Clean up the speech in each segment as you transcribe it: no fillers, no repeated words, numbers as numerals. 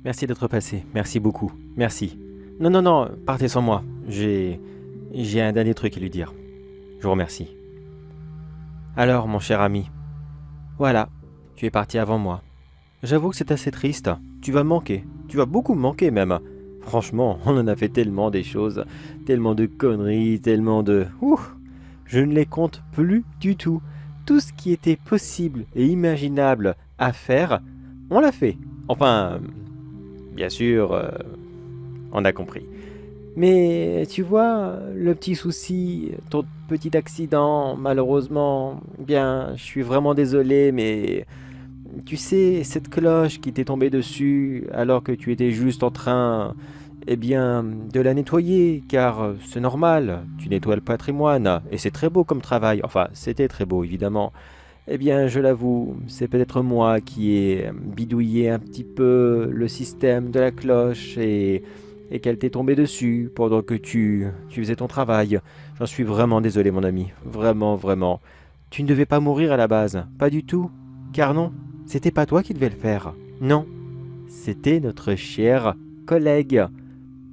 Merci d'être passé. Merci beaucoup. Merci. Non, non, non, partez sans moi. J'ai un dernier truc à lui dire. Je vous remercie. Alors, mon cher ami, voilà, tu es parti avant moi. J'avoue que c'est assez triste. Tu vas me manquer. Tu vas beaucoup me manquer même. Franchement, on en a fait tellement des choses, tellement de conneries, tellement de... Ouh, je ne les compte plus du tout. Tout ce qui était possible et imaginable à faire, on l'a fait. Enfin, bien sûr, on a compris. Mais tu vois, le petit souci, ton petit accident, malheureusement, bien, je suis vraiment désolé, mais tu sais, cette cloche qui t'est tombée dessus alors que tu étais juste en train, eh bien, de la nettoyer, car c'est normal, tu nettoies le patrimoine, et c'est très beau comme travail, enfin, c'était très beau, évidemment. Eh bien, je l'avoue, c'est peut-être moi qui ai bidouillé un petit peu le système de la cloche et qu'elle t'est tombée dessus pendant que tu faisais ton travail. J'en suis vraiment désolé, mon ami. Vraiment, vraiment. Tu ne devais pas mourir à la base. Pas du tout. Car non, c'était pas toi qui devais le faire. Non, c'était notre cher collègue.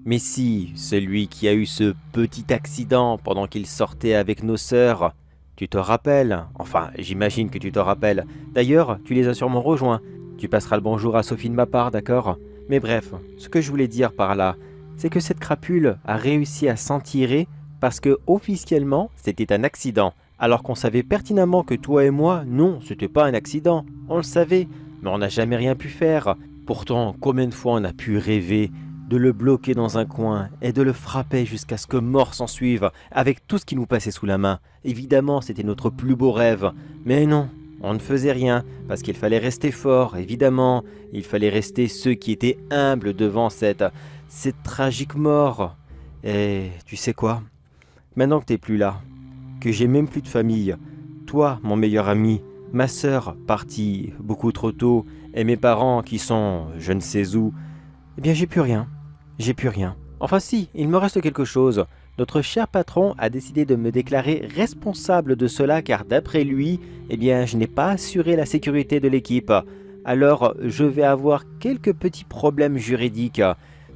Mais si, celui qui a eu ce petit accident pendant qu'il sortait avec nos sœurs. Tu te rappelles? Enfin, j'imagine que tu te rappelles. D'ailleurs, tu les as sûrement rejoints. Tu passeras le bonjour à Sophie de ma part, d'accord? Mais bref, ce que je voulais dire par là, c'est que cette crapule a réussi à s'en tirer parce que officiellement, c'était un accident. Alors qu'on savait pertinemment que toi et moi, non, c'était pas un accident. On le savait, mais on n'a jamais rien pu faire. Pourtant, combien de fois on a pu rêver de le bloquer dans un coin et de le frapper jusqu'à ce que mort s'en suive, avec tout ce qui nous passait sous la main. Évidemment, c'était notre plus beau rêve. Mais non, on ne faisait rien, parce qu'il fallait rester fort, évidemment. Il fallait rester ceux qui étaient humbles devant cette tragique mort. Et tu sais quoi? Maintenant que t'es plus là, que j'ai même plus de famille, toi, mon meilleur ami, ma sœur, partie beaucoup trop tôt, et mes parents qui sont je ne sais où, eh bien j'ai plus rien. J'ai plus rien. Enfin si, il me reste quelque chose. Notre cher patron a décidé de me déclarer responsable de cela car d'après lui, eh bien je n'ai pas assuré la sécurité de l'équipe. Alors je vais avoir quelques petits problèmes juridiques.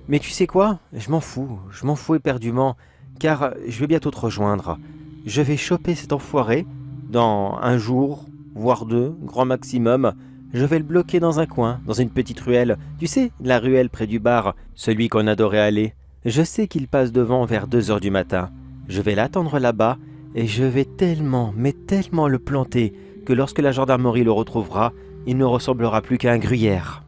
Mais tu sais quoi? Je m'en fous éperdument, car je vais bientôt te rejoindre. Je vais choper cet enfoiré dans un jour, voire deux, grand maximum. Je vais le bloquer dans un coin, dans une petite ruelle. Tu sais, la ruelle près du bar, celui qu'on adorait aller. Je sais qu'il passe devant vers 2 heures du matin. Je vais l'attendre là-bas et je vais tellement, mais tellement le planter que lorsque la gendarmerie le retrouvera, il ne ressemblera plus qu'à un gruyère.